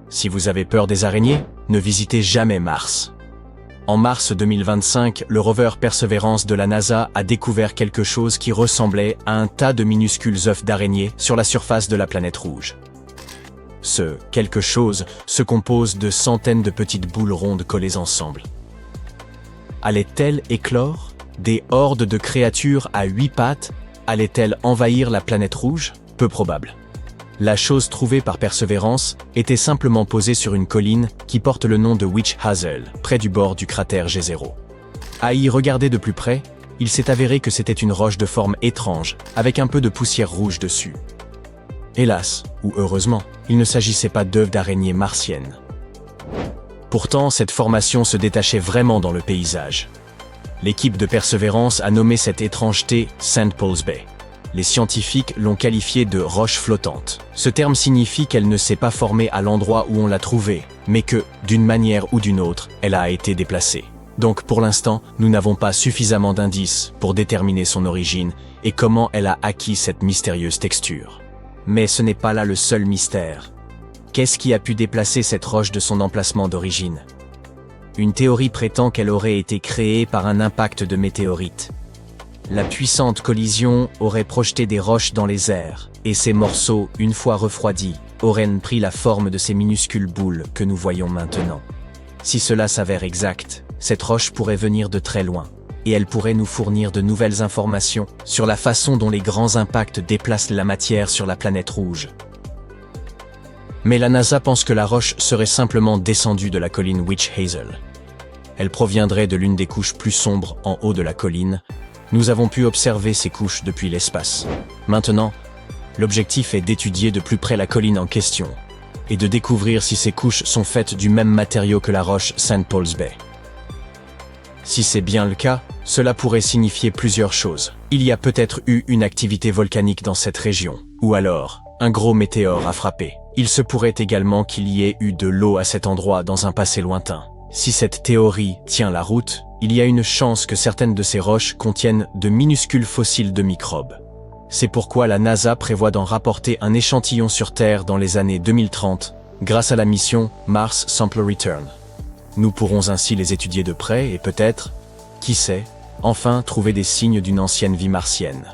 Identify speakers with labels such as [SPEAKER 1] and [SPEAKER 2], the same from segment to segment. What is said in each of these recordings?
[SPEAKER 1] Si vous avez peur des araignées, ne visitez jamais Mars. En mars 2025, le rover Perseverance de la NASA a découvert quelque chose qui ressemblait à un tas de minuscules œufs d'araignées sur la surface de la planète rouge. Ce « quelque chose » se compose de centaines de petites boules rondes collées ensemble. Allait-elle éclore? Des hordes de créatures à 8 pattes allaient-elles envahir la planète rouge? Peu probable. La chose trouvée par Perseverance était simplement posée sur une colline qui porte le nom de Witch Hazel, près du bord du cratère G0. À y regarder de plus près, il s'est avéré que c'était une roche de forme étrange, avec un peu de poussière rouge dessus. Hélas, ou heureusement, il ne s'agissait pas d'œufs d'araignées martiennes. Pourtant, cette formation se détachait vraiment dans le paysage. L'équipe de Perseverance a nommé cette étrangeté St. Paul's Bay. Les scientifiques l'ont qualifiée de roche flottante. Ce terme signifie qu'elle ne s'est pas formée à l'endroit où on l'a trouvée, mais que, d'une manière ou d'une autre, elle a été déplacée. Donc pour l'instant, nous n'avons pas suffisamment d'indices pour déterminer son origine et comment elle a acquis cette mystérieuse texture. Mais ce n'est pas là le seul mystère. Qu'est-ce qui a pu déplacer cette roche de son emplacement d'origine? Une théorie prétend qu'elle aurait été créée par un impact de météorites. La puissante collision aurait projeté des roches dans les airs, et ces morceaux, une fois refroidis, auraient pris la forme de ces minuscules boules que nous voyons maintenant. Si cela s'avère exact, cette roche pourrait venir de très loin, et elle pourrait nous fournir de nouvelles informations sur la façon dont les grands impacts déplacent la matière sur la planète rouge. Mais la NASA pense que la roche serait simplement descendue de la colline Witch Hazel. Elle proviendrait de l'une des couches plus sombres en haut de la colline. Nous avons pu observer ces couches depuis l'espace. Maintenant, l'objectif est d'étudier de plus près la colline en question et de découvrir si ces couches sont faites du même matériau que la roche St. Paul's Bay. Si c'est bien le cas, cela pourrait signifier plusieurs choses. Il y a peut-être eu une activité volcanique dans cette région, ou alors, un gros météore a frappé. Il se pourrait également qu'il y ait eu de l'eau à cet endroit dans un passé lointain. Si cette théorie tient la route, il y a une chance que certaines de ces roches contiennent de minuscules fossiles de microbes. C'est pourquoi la NASA prévoit d'en rapporter un échantillon sur Terre dans les années 2030, grâce à la mission Mars Sample Return. Nous pourrons ainsi les étudier de près et peut-être, qui sait, enfin trouver des signes d'une ancienne vie martienne.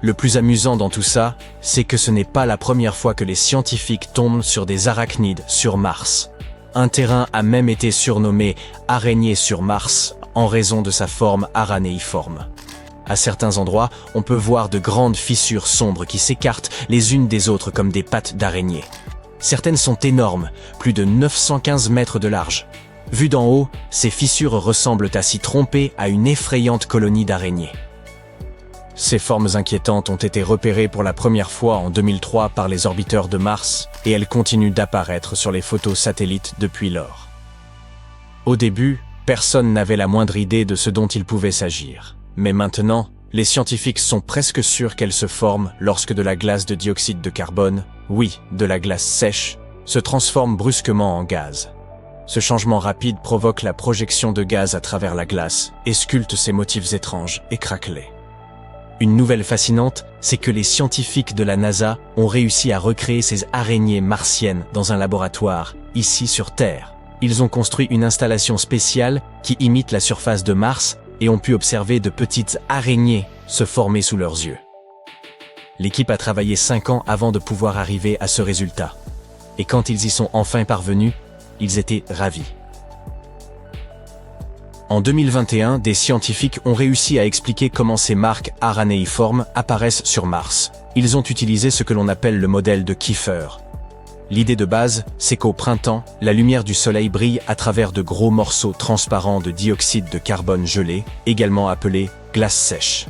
[SPEAKER 1] Le plus amusant dans tout ça, c'est que ce n'est pas la première fois que les scientifiques tombent sur des arachnides sur Mars. Un terrain a même été surnommé « araignée sur Mars » en raison de sa forme aranéiforme. À certains endroits, on peut voir de grandes fissures sombres qui s'écartent les unes des autres comme des pattes d'araignée. Certaines sont énormes, plus de 915 mètres de large. Vues d'en haut, ces fissures ressemblent à s'y tromper à une effrayante colonie d'araignées. Ces formes inquiétantes ont été repérées pour la première fois en 2003 par les orbiteurs de Mars et elles continuent d'apparaître sur les photos satellites depuis lors. Au début, personne n'avait la moindre idée de ce dont il pouvait s'agir. Mais maintenant, les scientifiques sont presque sûrs qu'elles se forment lorsque de la glace de dioxyde de carbone, oui, de la glace sèche, se transforme brusquement en gaz. Ce changement rapide provoque la projection de gaz à travers la glace et sculpte ces motifs étranges et craquelés. Une nouvelle fascinante, c'est que les scientifiques de la NASA ont réussi à recréer ces araignées martiennes dans un laboratoire, ici sur Terre. Ils ont construit une installation spéciale qui imite la surface de Mars et ont pu observer de petites araignées se former sous leurs yeux. L'équipe a travaillé 5 ans avant de pouvoir arriver à ce résultat. Et quand ils y sont enfin parvenus, ils étaient ravis. En 2021, des scientifiques ont réussi à expliquer comment ces marques aranéiformes apparaissent sur Mars. Ils ont utilisé ce que l'on appelle le modèle de Kiefer. L'idée de base, c'est qu'au printemps, la lumière du soleil brille à travers de gros morceaux transparents de dioxyde de carbone gelé, également appelé glace sèche.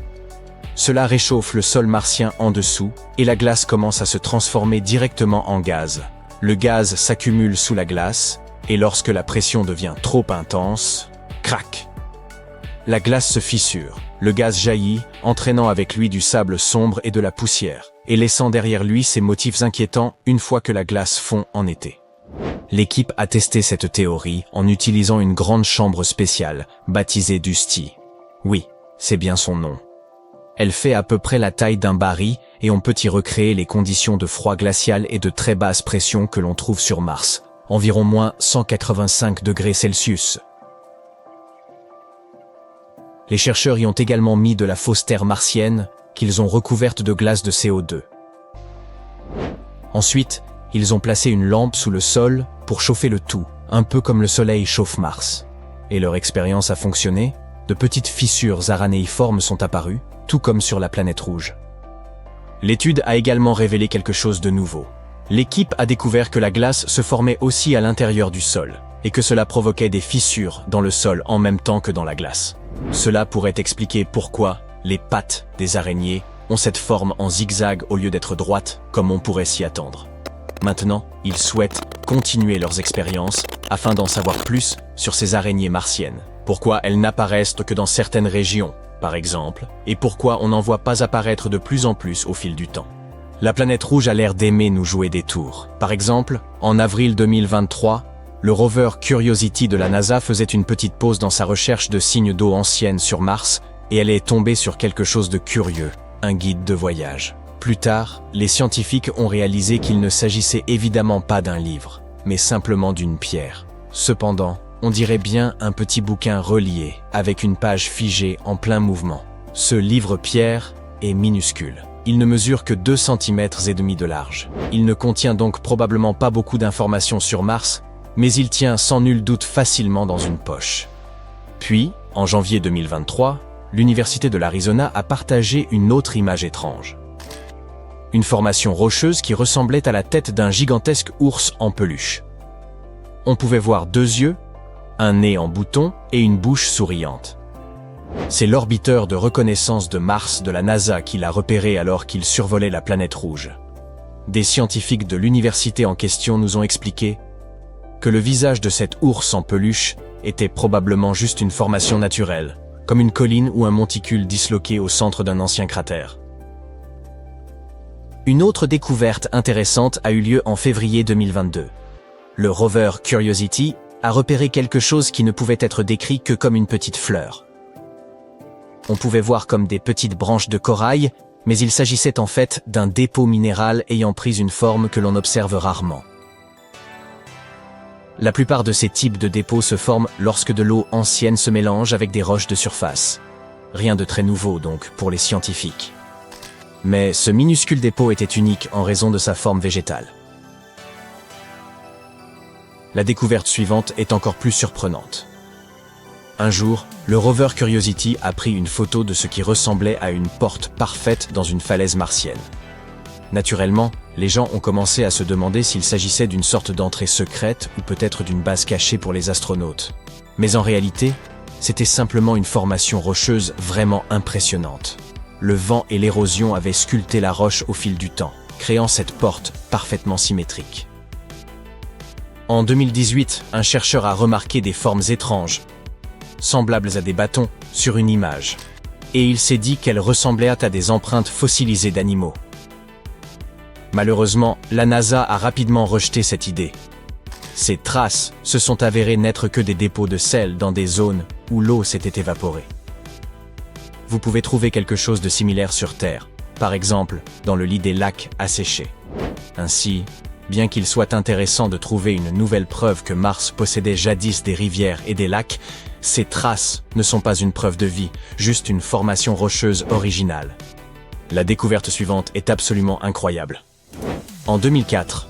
[SPEAKER 1] Cela réchauffe le sol martien en dessous, et la glace commence à se transformer directement en gaz. Le gaz s'accumule sous la glace, et lorsque la pression devient trop intense, crac! La glace se fissure, le gaz jaillit, entraînant avec lui du sable sombre et de la poussière, et laissant derrière lui ces motifs inquiétants une fois que la glace fond en été. L'équipe a testé cette théorie en utilisant une grande chambre spéciale, baptisée Dusty. Oui, c'est bien son nom. Elle fait à peu près la taille d'un baril et on peut y recréer les conditions de froid glacial et de très basse pression que l'on trouve sur Mars, environ moins 185 degrés Celsius. Les chercheurs y ont également mis de la fausse terre martienne qu'ils ont recouverte de glace de CO2. Ensuite, ils ont placé une lampe sous le sol pour chauffer le tout, un peu comme le Soleil chauffe Mars. Et leur expérience a fonctionné, de petites fissures aranéiformes sont apparues, tout comme sur la planète rouge. L'étude a également révélé quelque chose de nouveau. L'équipe a découvert que la glace se formait aussi à l'intérieur du sol, et que cela provoquait des fissures dans le sol en même temps que dans la glace. Cela pourrait expliquer pourquoi les pattes des araignées ont cette forme en zigzag au lieu d'être droites, comme on pourrait s'y attendre. Maintenant, ils souhaitent continuer leurs expériences afin d'en savoir plus sur ces araignées martiennes. Pourquoi elles n'apparaissent que dans certaines régions, par exemple, et pourquoi on n'en voit pas apparaître de plus en plus au fil du temps. La planète rouge a l'air d'aimer nous jouer des tours. Par exemple, en avril 2023, le rover Curiosity de la NASA faisait une petite pause dans sa recherche de signes d'eau ancienne sur Mars et elle est tombée sur quelque chose de curieux, un guide de voyage. Plus tard, les scientifiques ont réalisé qu'il ne s'agissait évidemment pas d'un livre, mais simplement d'une pierre. Cependant, on dirait bien un petit bouquin relié, avec une page figée en plein mouvement. Ce livre-pierre est minuscule. Il ne mesure que 2,5 cm de large. Il ne contient donc probablement pas beaucoup d'informations sur Mars, mais il tient sans nul doute facilement dans une poche. Puis, en janvier 2023, l'Université de l'Arizona a partagé une autre image étrange. Une formation rocheuse qui ressemblait à la tête d'un gigantesque ours en peluche. On pouvait voir 2 yeux, un nez en bouton et une bouche souriante. C'est l'orbiteur de reconnaissance de Mars de la NASA qui l'a repéré alors qu'il survolait la planète rouge. Des scientifiques de l'université en question nous ont expliqué que le visage de cet ours en peluche était probablement juste une formation naturelle, comme une colline ou un monticule disloqué au centre d'un ancien cratère. Une autre découverte intéressante a eu lieu en février 2022. Le rover Curiosity a repéré quelque chose qui ne pouvait être décrit que comme une petite fleur. On pouvait voir comme des petites branches de corail, mais il s'agissait en fait d'un dépôt minéral ayant pris une forme que l'on observe rarement. La plupart de ces types de dépôts se forment lorsque de l'eau ancienne se mélange avec des roches de surface. Rien de très nouveau donc pour les scientifiques. Mais ce minuscule dépôt était unique en raison de sa forme végétale. La découverte suivante est encore plus surprenante. Un jour, le rover Curiosity a pris une photo de ce qui ressemblait à une porte parfaite dans une falaise martienne. Naturellement, les gens ont commencé à se demander s'il s'agissait d'une sorte d'entrée secrète ou peut-être d'une base cachée pour les astronautes. Mais en réalité, c'était simplement une formation rocheuse vraiment impressionnante. Le vent et l'érosion avaient sculpté la roche au fil du temps, créant cette porte parfaitement symétrique. En 2018, un chercheur a remarqué des formes étranges, semblables à des bâtons, sur une image. Et il s'est dit qu'elles ressemblaient à des empreintes fossilisées d'animaux. Malheureusement, la NASA a rapidement rejeté cette idée. Ces traces se sont avérées n'être que des dépôts de sel dans des zones où l'eau s'était évaporée. Vous pouvez trouver quelque chose de similaire sur Terre, par exemple dans le lit des lacs asséchés. Ainsi, bien qu'il soit intéressant de trouver une nouvelle preuve que Mars possédait jadis des rivières et des lacs, ces traces ne sont pas une preuve de vie, juste une formation rocheuse originale. La découverte suivante est absolument incroyable. En 2004,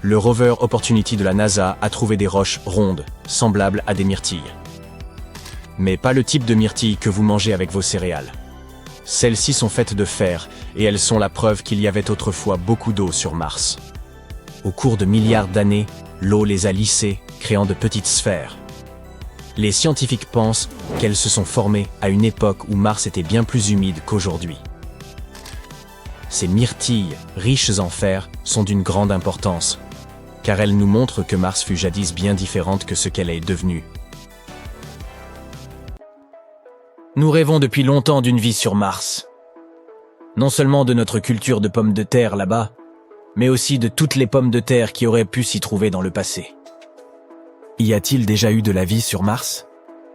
[SPEAKER 1] le rover Opportunity de la NASA a trouvé des roches rondes, semblables à des myrtilles. Mais pas le type de myrtille que vous mangez avec vos céréales. Celles-ci sont faites de fer, et elles sont la preuve qu'il y avait autrefois beaucoup d'eau sur Mars. Au cours de milliards d'années, l'eau les a lissées, créant de petites sphères. Les scientifiques pensent qu'elles se sont formées à une époque où Mars était bien plus humide qu'aujourd'hui. Ces myrtilles, riches en fer, sont d'une grande importance, car elles nous montrent que Mars fut jadis bien différente que ce qu'elle est devenue. Nous rêvons depuis longtemps d'une vie sur Mars. Non seulement de notre culture de pommes de terre là-bas, mais aussi de toutes les pommes de terre qui auraient pu s'y trouver dans le passé. Y a-t-il déjà eu de la vie sur Mars ?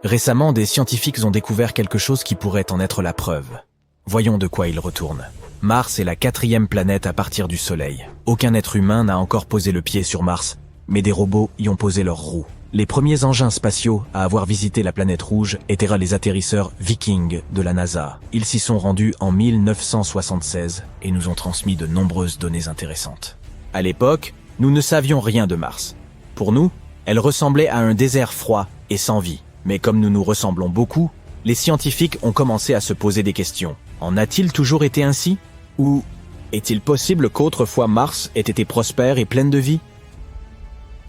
[SPEAKER 1] Récemment, des scientifiques ont découvert quelque chose qui pourrait en être la preuve. Voyons de quoi il retourne. Mars est la 4e planète à partir du Soleil. Aucun être humain n'a encore posé le pied sur Mars, mais des robots y ont posé leurs roues. Les premiers engins spatiaux à avoir visité la planète rouge étaient les atterrisseurs Viking de la NASA. Ils s'y sont rendus en 1976 et nous ont transmis de nombreuses données intéressantes. À l'époque, nous ne savions rien de Mars. Pour nous, elle ressemblait à un désert froid et sans vie. Mais comme nous nous ressemblons beaucoup, les scientifiques ont commencé à se poser des questions. En a-t-il toujours été ainsi? Ou est-il possible qu'autrefois Mars ait été prospère et pleine de vie?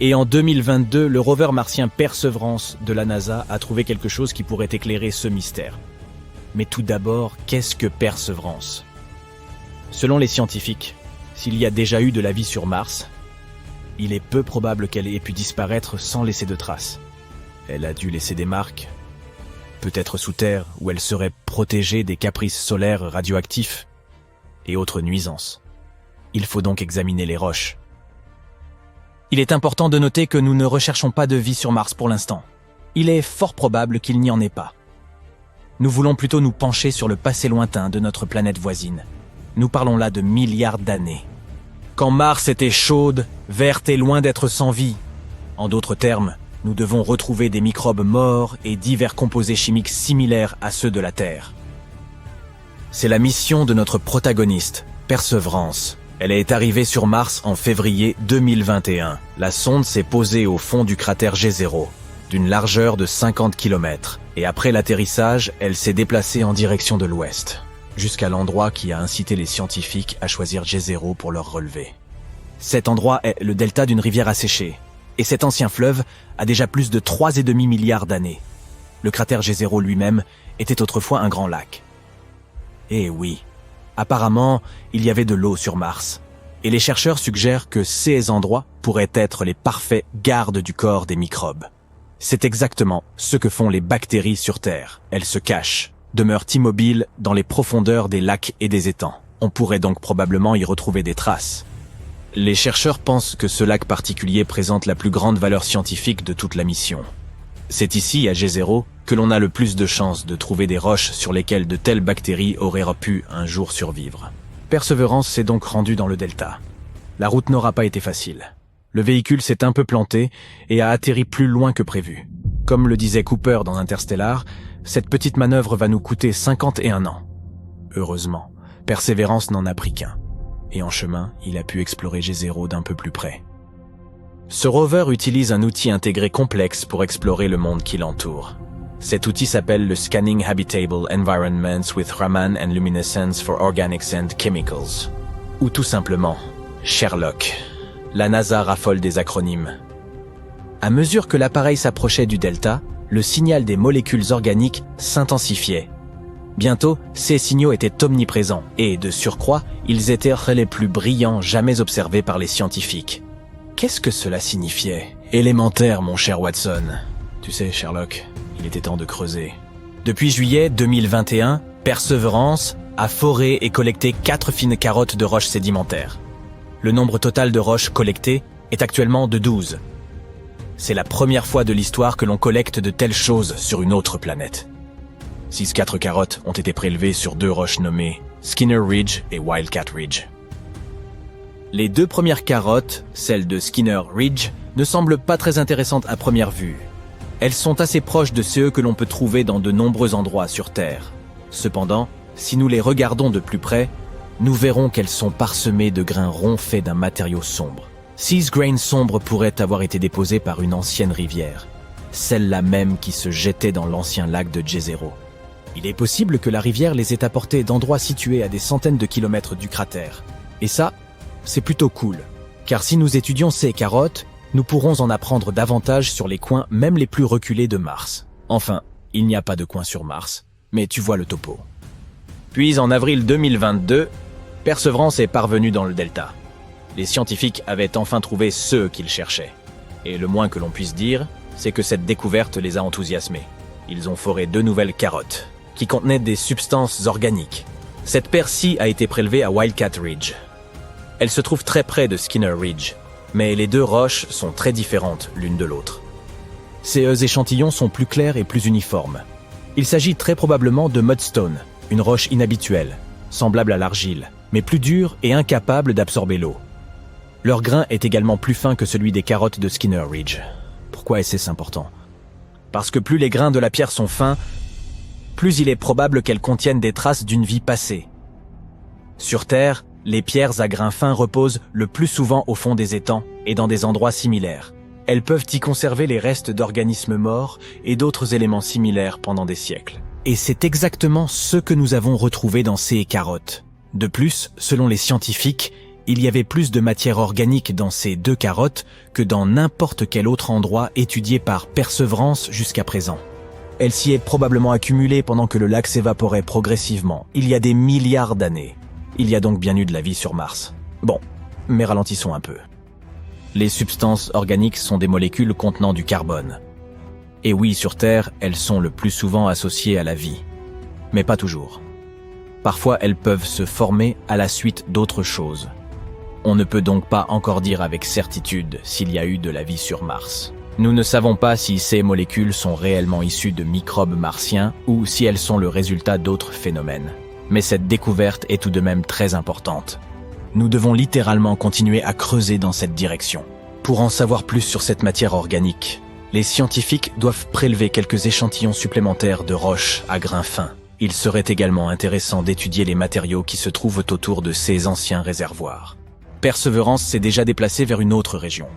[SPEAKER 1] Et en 2022, le rover martien Perseverance de la NASA a trouvé quelque chose qui pourrait éclairer ce mystère. Mais tout d'abord, qu'est-ce que Perseverance? Selon les scientifiques, s'il y a déjà eu de la vie sur Mars, il est peu probable qu'elle ait pu disparaître sans laisser de traces. Elle a dû laisser des marques, peut-être sous terre, où elle serait protégée des caprices solaires radioactifs et autres nuisances. Il faut donc examiner les roches. Il est important de noter que nous ne recherchons pas de vie sur Mars pour l'instant. Il est fort probable qu'il n'y en ait pas. Nous voulons plutôt nous pencher sur le passé lointain de notre planète voisine. Nous parlons là de milliards d'années. Quand Mars était chaude, verte et loin d'être sans vie. En d'autres termes, nous devons retrouver des microbes morts et divers composés chimiques similaires à ceux de la Terre. C'est la mission de notre protagoniste, Perseverance. Elle est arrivée sur Mars en février 2021. La sonde s'est posée au fond du cratère G0, d'une largeur de 50 km. Et après l'atterrissage, elle s'est déplacée en direction de l'ouest, jusqu'à l'endroit qui a incité les scientifiques à choisir G0 pour leur relevé. Cet endroit est le delta d'une rivière asséchée. Et cet ancien fleuve a déjà plus de 3,5 milliards d'années. Le cratère G0 lui-même était autrefois un grand lac. Eh oui, apparemment, il y avait de l'eau sur Mars. Et les chercheurs suggèrent que ces endroits pourraient être les parfaits gardes du corps des microbes. C'est exactement ce que font les bactéries sur Terre. Elles se cachent, demeurent immobiles dans les profondeurs des lacs et des étangs. On pourrait donc probablement y retrouver des traces. Les chercheurs pensent que ce lac particulier présente la plus grande valeur scientifique de toute la mission. C'est ici, à G0, que l'on a le plus de chances de trouver des roches sur lesquelles de telles bactéries auraient pu un jour survivre. Perseverance s'est donc rendu dans le delta. La route n'aura pas été facile. Le véhicule s'est un peu planté et a atterri plus loin que prévu. Comme le disait Cooper dans Interstellar, cette petite manœuvre va nous coûter 51 ans. Heureusement, Perseverance n'en a pris qu'un. Et en chemin, il a pu explorer G0 d'un peu plus près. Ce rover utilise un outil intégré complexe pour explorer le monde qui l'entoure. Cet outil s'appelle le Scanning Habitable Environments with Raman and Luminescence for Organics and Chemicals. Ou tout simplement, Sherlock. La NASA raffole des acronymes. À mesure que l'appareil s'approchait du delta, le signal des molécules organiques s'intensifiait. Bientôt, ces signaux étaient omniprésents et, de surcroît, ils étaient les plus brillants jamais observés par les scientifiques. Qu'est-ce que cela signifiait? Élémentaire, mon cher Watson. Tu sais, Sherlock, il était temps de creuser. Depuis juillet 2021, Perseverance a foré et collecté 4 fines carottes de roches sédimentaires. Le nombre total de roches collectées est actuellement de 12. C'est la première fois de l'histoire que l'on collecte de telles choses sur une autre planète. 4 carottes ont été prélevées sur 2 roches nommées Skinner Ridge et Wildcat Ridge. Les 2 premières carottes, celles de Skinner Ridge, ne semblent pas très intéressantes à première vue. Elles sont assez proches de ceux que l'on peut trouver dans de nombreux endroits sur Terre. Cependant, si nous les regardons de plus près, nous verrons qu'elles sont parsemées de grains ronds faits d'un matériau sombre. 6 grains sombres pourraient avoir été déposés par une ancienne rivière, celle-là même qui se jetait dans l'ancien lac de G0. Il est possible que la rivière les ait apportés d'endroits situés à des centaines de kilomètres du cratère. Et ça, c'est plutôt cool. Car si nous étudions ces carottes, nous pourrons en apprendre davantage sur les coins même les plus reculés de Mars. Enfin, il n'y a pas de coin sur Mars, mais tu vois le topo. Puis en avril 2022, Perseverance est parvenu dans le delta. Les scientifiques avaient enfin trouvé ceux qu'ils cherchaient. Et le moins que l'on puisse dire, c'est que cette découverte les a enthousiasmés. Ils ont foré 2 nouvelles carottes, qui contenaient des substances organiques. Cette paire-ci a été prélevée à Wildcat Ridge. Elle se trouve très près de Skinner Ridge, mais les 2 roches sont très différentes l'une de l'autre. Ces échantillons sont plus clairs et plus uniformes. Il s'agit très probablement de mudstone, une roche inhabituelle, semblable à l'argile, mais plus dure et incapable d'absorber l'eau. Leur grain est également plus fin que celui des carottes de Skinner Ridge. Pourquoi est-ce important? Parce que plus les grains de la pierre sont fins, plus il est probable qu'elles contiennent des traces d'une vie passée. Sur Terre, les pierres à grains fins reposent le plus souvent au fond des étangs et dans des endroits similaires. Elles peuvent y conserver les restes d'organismes morts et d'autres éléments similaires pendant des siècles. Et c'est exactement ce que nous avons retrouvé dans ces carottes. De plus, selon les scientifiques, il y avait plus de matière organique dans ces 2 carottes que dans n'importe quel autre endroit étudié par Perseverance jusqu'à présent. Elle s'y est probablement accumulée pendant que le lac s'évaporait progressivement, il y a des milliards d'années. Il y a donc bien eu de la vie sur Mars. Bon, mais ralentissons un peu. Les substances organiques sont des molécules contenant du carbone. Et oui, sur Terre, elles sont le plus souvent associées à la vie. Mais pas toujours. Parfois, elles peuvent se former à la suite d'autres choses. On ne peut donc pas encore dire avec certitude s'il y a eu de la vie sur Mars. Nous ne savons pas si ces molécules sont réellement issues de microbes martiens ou si elles sont le résultat d'autres phénomènes. Mais cette découverte est tout de même très importante. Nous devons littéralement continuer à creuser dans cette direction. Pour en savoir plus sur cette matière organique, les scientifiques doivent prélever quelques échantillons supplémentaires de roches à grains fins. Il serait également intéressant d'étudier les matériaux qui se trouvent autour de ces anciens réservoirs. Perseverance s'est déjà déplacée vers une autre région,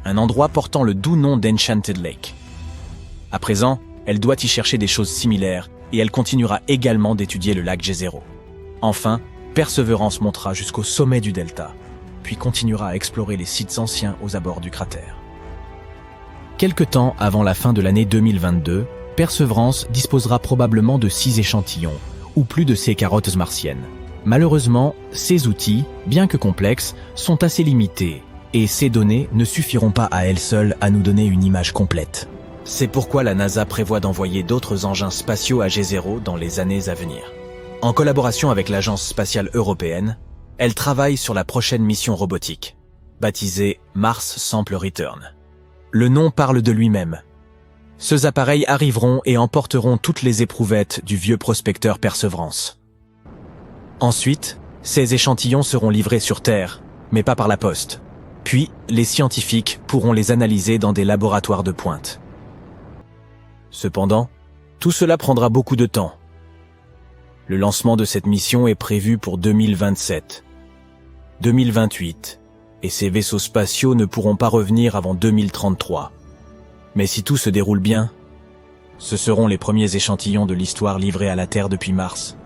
[SPEAKER 1] un endroit portant le doux nom d'Enchanted Lake. À présent, elle doit y chercher des choses similaires et elle continuera également d'étudier le lac Jezero. Enfin, Perseverance montera jusqu'au sommet du delta, puis continuera à explorer les sites anciens aux abords du cratère. Quelque temps avant la fin de l'année 2022, Perseverance disposera probablement de 6 échantillons, ou plus de ces carottes martiennes. Malheureusement, ces outils, bien que complexes, sont assez limités, et ces données ne suffiront pas à elles seules à nous donner une image complète. C'est pourquoi la NASA prévoit d'envoyer d'autres engins spatiaux à Jezero dans les années à venir. En collaboration avec l'Agence spatiale européenne, elle travaille sur la prochaine mission robotique, baptisée Mars Sample Return. Le nom parle de lui-même. Ces appareils arriveront et emporteront toutes les éprouvettes du vieux prospecteur Perseverance. Ensuite, ces échantillons seront livrés sur Terre, mais pas par la poste. Puis, les scientifiques pourront les analyser dans des laboratoires de pointe. Cependant, tout cela prendra beaucoup de temps. Le lancement de cette mission est prévu pour 2027, 2028, et ces vaisseaux spatiaux ne pourront pas revenir avant 2033. Mais si tout se déroule bien, ce seront les premiers échantillons de l'histoire livrés à la Terre depuis Mars.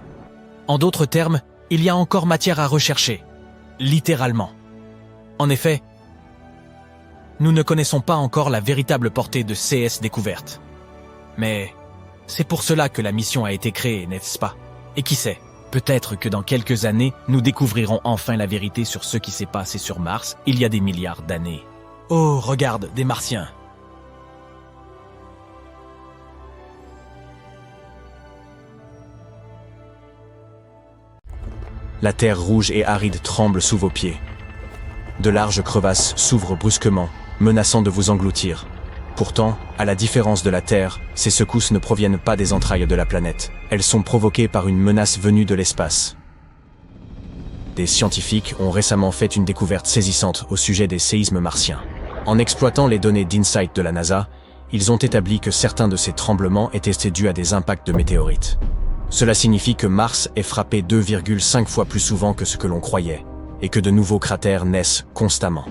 [SPEAKER 1] En d'autres termes, il y a encore matière à rechercher, littéralement. En effet, nous ne connaissons pas encore la véritable portée de CS découverte. Mais c'est pour cela que la mission a été créée, n'est-ce pas? Et qui sait, peut-être que dans quelques années, nous découvrirons enfin la vérité sur ce qui s'est passé sur Mars il y a des milliards d'années. Oh, regarde, des Martiens! La terre rouge et aride tremble sous vos pieds. De larges crevasses s'ouvrent brusquement, menaçant de vous engloutir. Pourtant, à la différence de la Terre, ces secousses ne proviennent pas des entrailles de la planète. Elles sont provoquées par une menace venue de l'espace. Des scientifiques ont récemment fait une découverte saisissante au sujet des séismes martiens. En exploitant les données d'InSight de la NASA, ils ont établi que certains de ces tremblements étaient dus à des impacts de météorites. Cela signifie que Mars est frappé 2,5 fois plus souvent que ce que l'on croyait, et que de nouveaux cratères naissent constamment.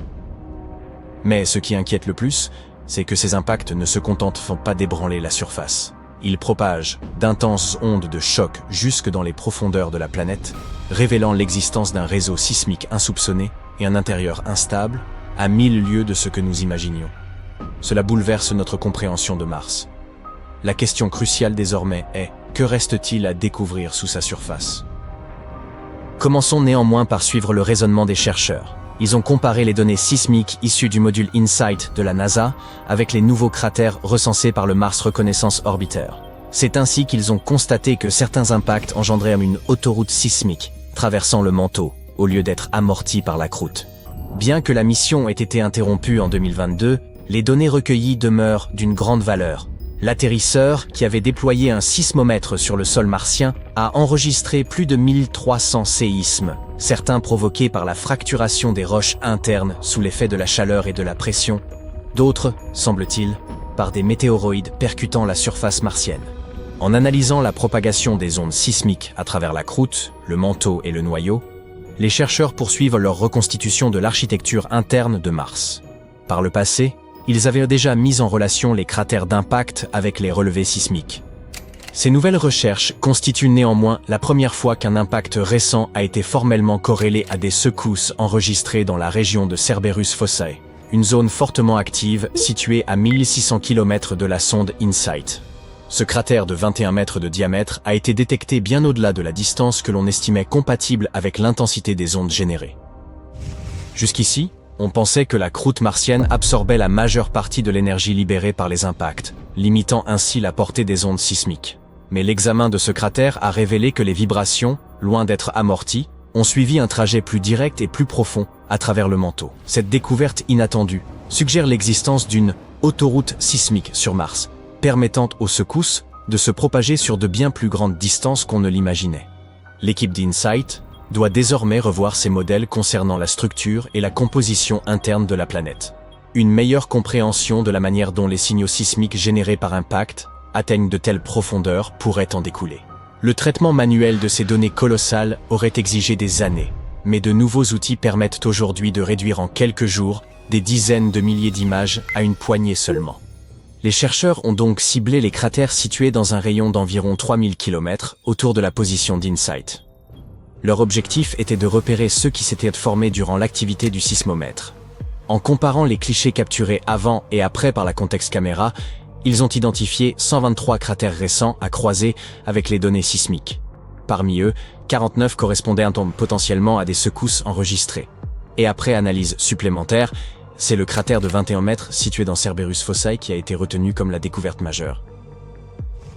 [SPEAKER 1] Mais ce qui inquiète le plus, c'est que ces impacts ne se contentent pas d'ébranler la surface. Ils propagent d'intenses ondes de choc jusque dans les profondeurs de la planète, révélant l'existence d'un réseau sismique insoupçonné et un intérieur instable, à 1000 lieues de ce que nous imaginions. Cela bouleverse notre compréhension de Mars. La question cruciale désormais est, que reste-t-il à découvrir sous sa surface? Commençons néanmoins par suivre le raisonnement des chercheurs. Ils ont comparé les données sismiques issues du module InSight de la NASA avec les nouveaux cratères recensés par le Mars Reconnaissance Orbiter. C'est ainsi qu'ils ont constaté que certains impacts engendraient une autoroute sismique, traversant le manteau, au lieu d'être amortis par la croûte. Bien que la mission ait été interrompue en 2022, les données recueillies demeurent d'une grande valeur. L'atterrisseur, qui avait déployé un sismomètre sur le sol martien, a enregistré plus de 1300 séismes, certains provoqués par la fracturation des roches internes sous l'effet de la chaleur et de la pression, d'autres, semble-t-il, par des météoroïdes percutant la surface martienne. En analysant la propagation des ondes sismiques à travers la croûte, le manteau et le noyau, les chercheurs poursuivent leur reconstitution de l'architecture interne de Mars. Par le passé, ils avaient déjà mis en relation les cratères d'impact avec les relevés sismiques. Ces nouvelles recherches constituent néanmoins la première fois qu'un impact récent a été formellement corrélé à des secousses enregistrées dans la région de Cerberus Fossae, une zone fortement active située à 1600 km de la sonde InSight. Ce cratère de 21 mètres de diamètre a été détecté bien au-delà de la distance que l'on estimait compatible avec l'intensité des ondes générées. Jusqu'ici, on pensait que la croûte martienne absorbait la majeure partie de l'énergie libérée par les impacts, limitant ainsi la portée des ondes sismiques. Mais l'examen de ce cratère a révélé que les vibrations, loin d'être amorties, ont suivi un trajet plus direct et plus profond à travers le manteau. Cette découverte inattendue suggère l'existence d'une autoroute sismique sur Mars, permettant aux secousses de se propager sur de bien plus grandes distances qu'on ne l'imaginait. L'équipe d'InSight doit désormais revoir ses modèles concernant la structure et la composition interne de la planète. Une meilleure compréhension de la manière dont les signaux sismiques générés par impact atteignent de telles profondeurs pourrait en découler. Le traitement manuel de ces données colossales aurait exigé des années, mais de nouveaux outils permettent aujourd'hui de réduire en quelques jours des dizaines de milliers d'images à une poignée seulement. Les chercheurs ont donc ciblé les cratères situés dans un rayon d'environ 3000 km autour de la position d'InSight. Leur objectif était de repérer ceux qui s'étaient formés durant l'activité du sismomètre. En comparant les clichés capturés avant et après par la Context Caméra, ils ont identifié 123 cratères récents à croiser avec les données sismiques. Parmi eux, 49 correspondaient potentiellement à des secousses enregistrées. Et après analyse supplémentaire, c'est le cratère de 21 mètres situé dans Cerberus Fossae qui a été retenu comme la découverte majeure.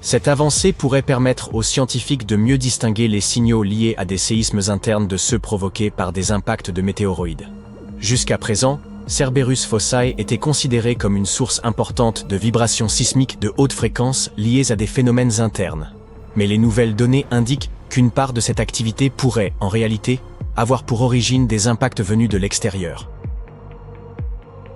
[SPEAKER 1] Cette avancée pourrait permettre aux scientifiques de mieux distinguer les signaux liés à des séismes internes de ceux provoqués par des impacts de météoroïdes. Jusqu'à présent, Cerberus Fossae était considéré comme une source importante de vibrations sismiques de haute fréquence liées à des phénomènes internes. Mais les nouvelles données indiquent qu'une part de cette activité pourrait, en réalité, avoir pour origine des impacts venus de l'extérieur.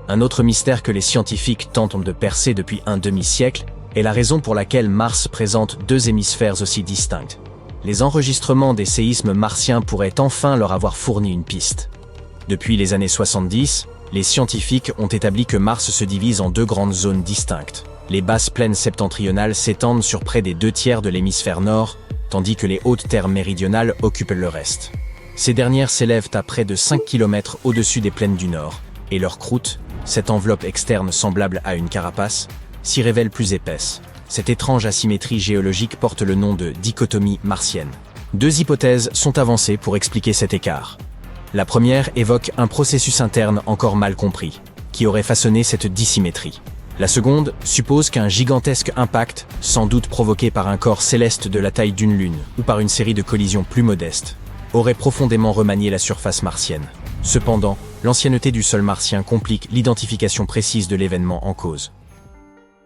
[SPEAKER 1] Un autre mystère que les scientifiques tentent de percer depuis un demi-siècle est la raison pour laquelle Mars présente deux hémisphères aussi distincts. Les enregistrements des séismes martiens pourraient enfin leur avoir fourni une piste. Depuis les années 70, les scientifiques ont établi que Mars se divise en deux grandes zones distinctes. Les basses plaines septentrionales s'étendent sur près des 2/3 de l'hémisphère nord, tandis que les hautes terres méridionales occupent le reste. Ces dernières s'élèvent à près de 5 km au-dessus des plaines du nord, et leur croûte, cette enveloppe externe semblable à une carapace, s'y révèle plus épaisse. Cette étrange asymétrie géologique porte le nom de dichotomie martienne. Deux hypothèses sont avancées pour expliquer cet écart. La première évoque un processus interne encore mal compris, qui aurait façonné cette dissymétrie. La seconde suppose qu'un gigantesque impact, sans doute provoqué par un corps céleste de la taille d'une lune, ou par une série de collisions plus modestes, aurait profondément remanié la surface martienne. Cependant, l'ancienneté du sol martien complique l'identification précise de l'événement en cause.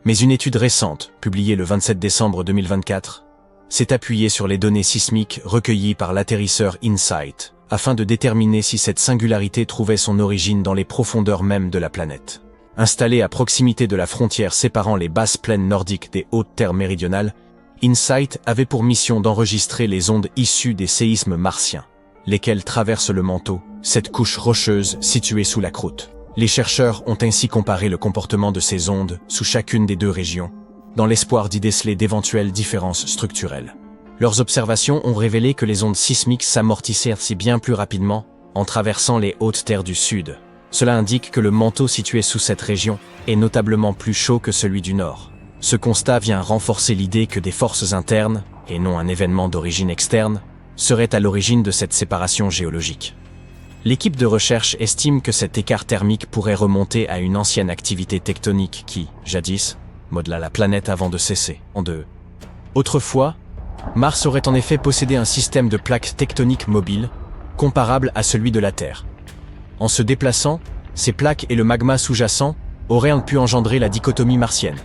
[SPEAKER 1] Mais une étude récente, publiée le 27 décembre 2024, s'est appuyée sur les données sismiques recueillies par l'atterrisseur InSight, afin de déterminer si cette singularité trouvait son origine dans les profondeurs mêmes de la planète. Installée à proximité de la frontière séparant les basses plaines nordiques des hautes terres méridionales, InSight avait pour mission d'enregistrer les ondes issues des séismes martiens, lesquels traversent le manteau, cette couche rocheuse située sous la croûte. Les chercheurs ont ainsi comparé le comportement de ces ondes sous chacune des deux régions, dans l'espoir d'y déceler d'éventuelles différences structurelles. Leurs observations ont révélé que les ondes sismiques s'amortissaient si bien plus rapidement en traversant les hautes terres du sud. Cela indique que le manteau situé sous cette région est notablement plus chaud que celui du nord. Ce constat vient renforcer l'idée que des forces internes, et non un événement d'origine externe, seraient à l'origine de cette séparation géologique. L'équipe de recherche estime que cet écart thermique pourrait remonter à une ancienne activité tectonique qui, jadis, modela la planète avant de cesser en deux. Autrefois, Mars aurait en effet possédé un système de plaques tectoniques mobiles, comparable à celui de la Terre. En se déplaçant, ces plaques et le magma sous-jacent auraient pu engendrer la dichotomie martienne.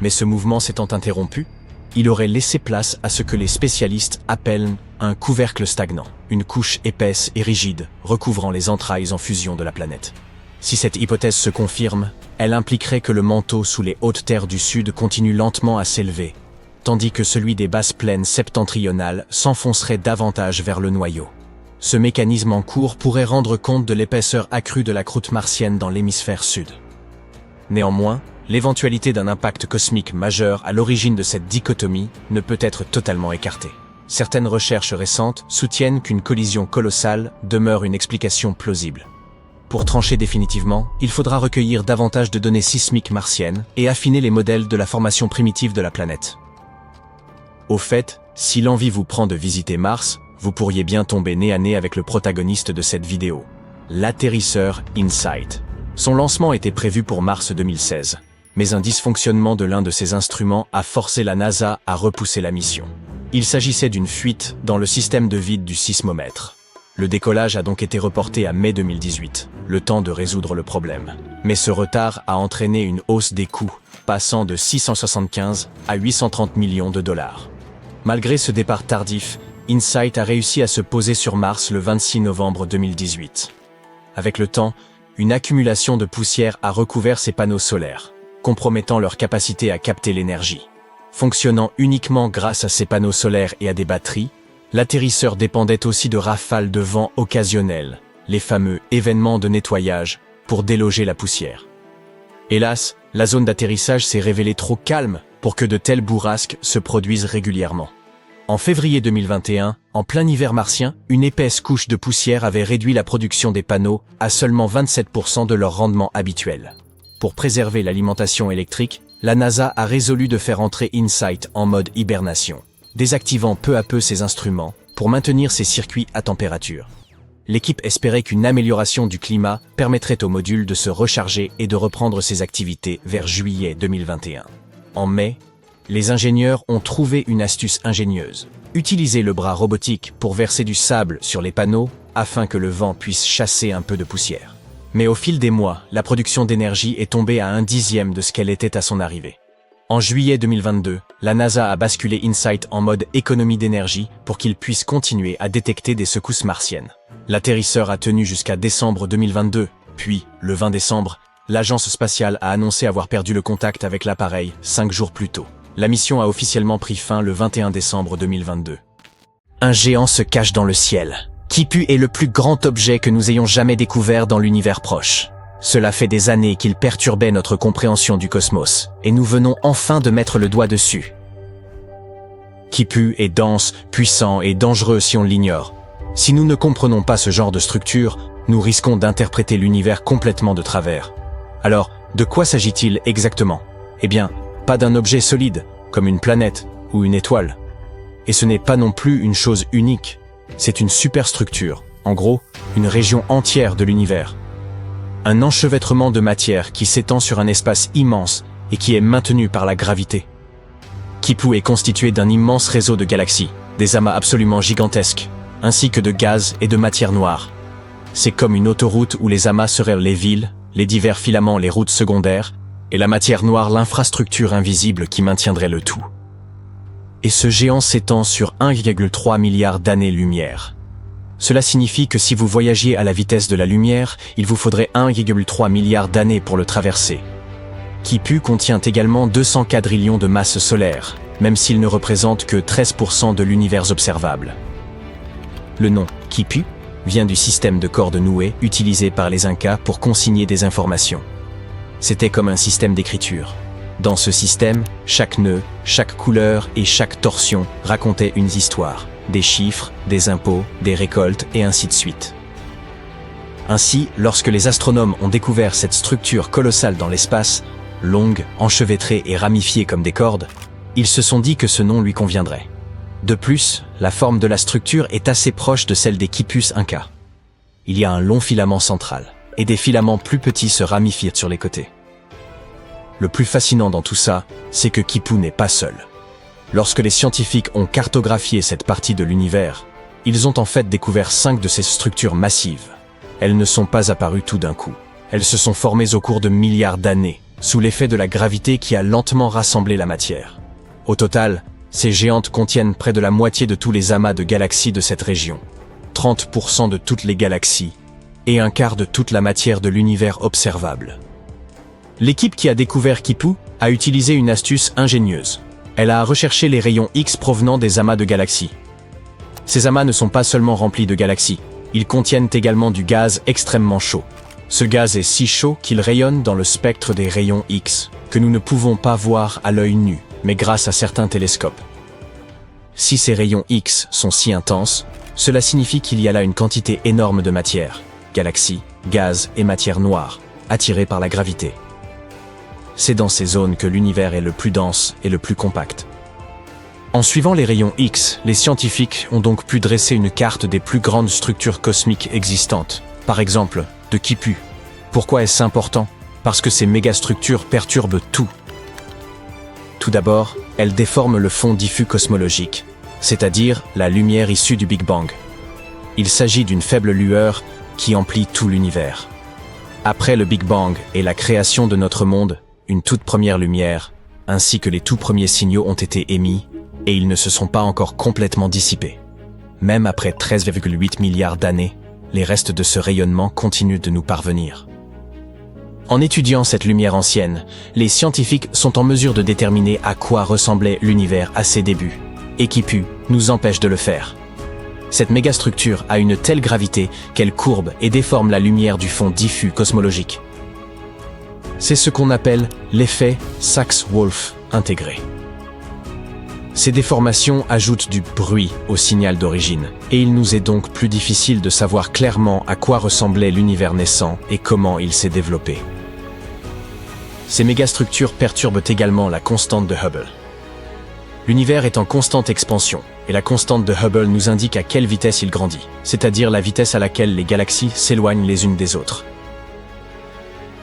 [SPEAKER 1] Mais ce mouvement s'étant interrompu, il aurait laissé place à ce que les spécialistes appellent un couvercle stagnant, une couche épaisse et rigide recouvrant les entrailles en fusion de la planète. Si cette hypothèse se confirme, elle impliquerait que le manteau sous les hautes terres du Sud continue lentement à s'élever, tandis que celui des basses plaines septentrionales s'enfoncerait davantage vers le noyau. Ce mécanisme en cours pourrait rendre compte de l'épaisseur accrue de la croûte martienne dans l'hémisphère sud. Néanmoins, l'éventualité d'un impact cosmique majeur à l'origine de cette dichotomie ne peut être totalement écartée. Certaines recherches récentes soutiennent qu'une collision colossale demeure une explication plausible. Pour trancher définitivement, il faudra recueillir davantage de données sismiques martiennes et affiner les modèles de la formation primitive de la planète. Au fait, si l'envie vous prend de visiter Mars, vous pourriez bien tomber nez à nez avec le protagoniste de cette vidéo, l'atterrisseur InSight. Son lancement était prévu pour mars 2016, mais un dysfonctionnement de l'un de ses instruments a forcé la NASA à repousser la mission. Il s'agissait d'une fuite dans le système de vide du sismomètre. Le décollage a donc été reporté à mai 2018, le temps de résoudre le problème. Mais ce retard a entraîné une hausse des coûts, passant de 675 à 830 millions de dollars. Malgré ce départ tardif, InSight a réussi à se poser sur Mars le 26 novembre 2018. Avec le temps, une accumulation de poussière a recouvert ses panneaux solaires, compromettant leur capacité à capter l'énergie. Fonctionnant uniquement grâce à ses panneaux solaires et à des batteries, l'atterrisseur dépendait aussi de rafales de vent occasionnelles, les fameux événements de nettoyage, pour déloger la poussière. Hélas, la zone d'atterrissage s'est révélée trop calme pour que de telles bourrasques se produisent régulièrement. En février 2021, en plein hiver martien, une épaisse couche de poussière avait réduit la production des panneaux à seulement 27% de leur rendement habituel. Pour préserver l'alimentation électrique, la NASA a résolu de faire entrer InSight en mode hibernation, désactivant peu à peu ses instruments pour maintenir ses circuits à température. L'équipe espérait qu'une amélioration du climat permettrait au module de se recharger et de reprendre ses activités vers juillet 2021. En mai, les ingénieurs ont trouvé une astuce ingénieuse. Utiliser le bras robotique pour verser du sable sur les panneaux afin que le vent puisse chasser un peu de poussière. Mais au fil des mois, la production d'énergie est tombée à 1/10 de ce qu'elle était à son arrivée. En juillet 2022, la NASA a basculé InSight en mode économie d'énergie pour qu'il puisse continuer à détecter des secousses martiennes. L'atterrisseur a tenu jusqu'à décembre 2022, puis, le 20 décembre, l'agence spatiale a annoncé avoir perdu le contact avec l'appareil 5 jours plus tôt. La mission a officiellement pris fin le 21 décembre 2022. Un géant se cache dans le ciel. Kipu est le plus grand objet que nous ayons jamais découvert dans l'univers proche. Cela fait des années qu'il perturbait notre compréhension du cosmos, et nous venons enfin de mettre le doigt dessus. Kipu est dense, puissant et dangereux si on l'ignore. Si nous ne comprenons pas ce genre de structure, nous risquons d'interpréter l'univers complètement de travers. Alors, de quoi s'agit-il exactement? Eh bien, pas d'un objet solide, comme une planète ou une étoile. Et ce n'est pas non plus une chose unique. C'est une superstructure, en gros, une région entière de l'univers. Un enchevêtrement de matière qui s'étend sur un espace immense et qui est maintenu par la gravité. Kipu est constitué d'un immense réseau de galaxies, des amas absolument gigantesques, ainsi que de gaz et de matière noire. C'est comme une autoroute où les amas seraient les villes, les divers filaments les routes secondaires, et la matière noire l'infrastructure invisible qui maintiendrait le tout. Et ce géant s'étend sur 1,3 milliard d'années-lumière. Cela signifie que si vous voyagiez à la vitesse de la lumière, il vous faudrait 1,3 milliard d'années pour le traverser. Kipu contient également 200 quadrillions de masse solaire, même s'il ne représente que 13% de l'univers observable. Le nom Kipu vient du système de cordes nouées utilisé par les Incas pour consigner des informations. C'était comme un système d'écriture. Dans ce système, chaque nœud, chaque couleur et chaque torsion racontait une histoire, des chiffres, des impôts, des récoltes et ainsi de suite. Ainsi, lorsque les astronomes ont découvert cette structure colossale dans l'espace, longue, enchevêtrée et ramifiée comme des cordes, ils se sont dit que ce nom lui conviendrait. De plus, la forme de la structure est assez proche de celle des quipus incas. Il y a un long filament central, et des filaments plus petits se ramifient sur les côtés. Le plus fascinant dans tout ça, c'est que Kipu n'est pas seul. Lorsque les scientifiques ont cartographié cette partie de l'univers, ils ont en fait découvert 5 de ces structures massives. Elles ne sont pas apparues tout d'un coup. Elles se sont formées au cours de milliards d'années, sous l'effet de la gravité qui a lentement rassemblé la matière. Au total, ces géantes contiennent près de la moitié de tous les amas de galaxies de cette région, 30% de toutes les galaxies, et un quart de toute la matière de l'univers observable. L'équipe qui a découvert Kipu a utilisé une astuce ingénieuse. Elle a recherché les rayons X provenant des amas de galaxies. Ces amas ne sont pas seulement remplis de galaxies, ils contiennent également du gaz extrêmement chaud. Ce gaz est si chaud qu'il rayonne dans le spectre des rayons X, que nous ne pouvons pas voir à l'œil nu, mais grâce à certains télescopes. Si ces rayons X sont si intenses, cela signifie qu'il y a là une quantité énorme de matière, galaxies, gaz et matière noire, attirées par la gravité. C'est dans ces zones que l'univers est le plus dense et le plus compact. En suivant les rayons X, les scientifiques ont donc pu dresser une carte des plus grandes structures cosmiques existantes, par exemple de Kipu. Pourquoi est-ce important? Parce que ces mégastructures perturbent tout. Tout d'abord, elles déforment le fond diffus cosmologique, c'est-à-dire la lumière issue du Big Bang. Il s'agit d'une faible lueur qui emplit tout l'univers. Après le Big Bang et la création de notre monde, une toute première lumière, ainsi que les tout premiers signaux ont été émis, et ils ne se sont pas encore complètement dissipés. Même après 13,8 milliards d'années, les restes de ce rayonnement continuent de nous parvenir. En étudiant cette lumière ancienne, les scientifiques sont en mesure de déterminer à quoi ressemblait l'univers à ses débuts, et Kipu nous empêche de le faire. Cette mégastructure a une telle gravité qu'elle courbe et déforme la lumière du fond diffus cosmologique. C'est ce qu'on appelle l'effet Sachs-Wolfe intégré. Ces déformations ajoutent du bruit au signal d'origine, et il nous est donc plus difficile de savoir clairement à quoi ressemblait l'univers naissant et comment il s'est développé. Ces mégastructures perturbent également la constante de Hubble. L'univers est en constante expansion, et la constante de Hubble nous indique à quelle vitesse il grandit, c'est-à-dire la vitesse à laquelle les galaxies s'éloignent les unes des autres.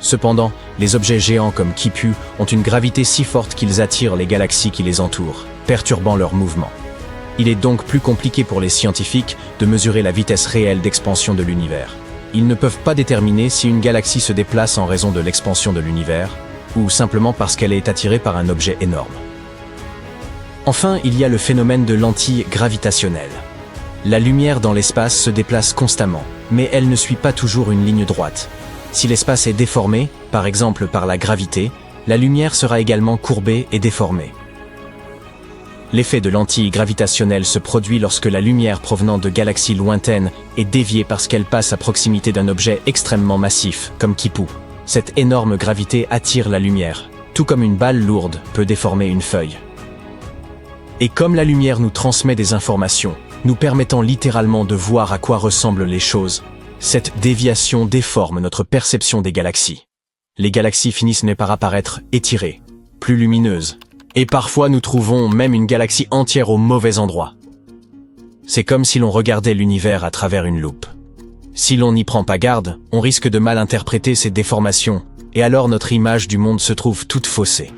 [SPEAKER 1] Cependant, les objets géants comme Kipu ont une gravité si forte qu'ils attirent les galaxies qui les entourent, perturbant leur mouvement. Il est donc plus compliqué pour les scientifiques de mesurer la vitesse réelle d'expansion de l'univers. Ils ne peuvent pas déterminer si une galaxie se déplace en raison de l'expansion de l'univers, ou simplement parce qu'elle est attirée par un objet énorme. Enfin, il y a le phénomène de lentille gravitationnelle. La lumière dans l'espace se déplace constamment, mais elle ne suit pas toujours une ligne droite. Si l'espace est déformé, par exemple par la gravité, la lumière sera également courbée et déformée. L'effet de lentille gravitationnelle se produit lorsque la lumière provenant de galaxies lointaines est déviée parce qu'elle passe à proximité d'un objet extrêmement massif, comme Kipu. Cette énorme gravité attire la lumière, tout comme une balle lourde peut déformer une feuille. Et comme la lumière nous transmet des informations, nous permettant littéralement de voir à quoi ressemblent les choses, cette déviation déforme notre perception des galaxies. Les galaxies finissent par apparaître étirées, plus lumineuses, et parfois nous trouvons même une galaxie entière au mauvais endroit. C'est comme si l'on regardait l'univers à travers une loupe. Si l'on n'y prend pas garde, on risque de mal interpréter ces déformations, et alors notre image du monde se trouve toute faussée.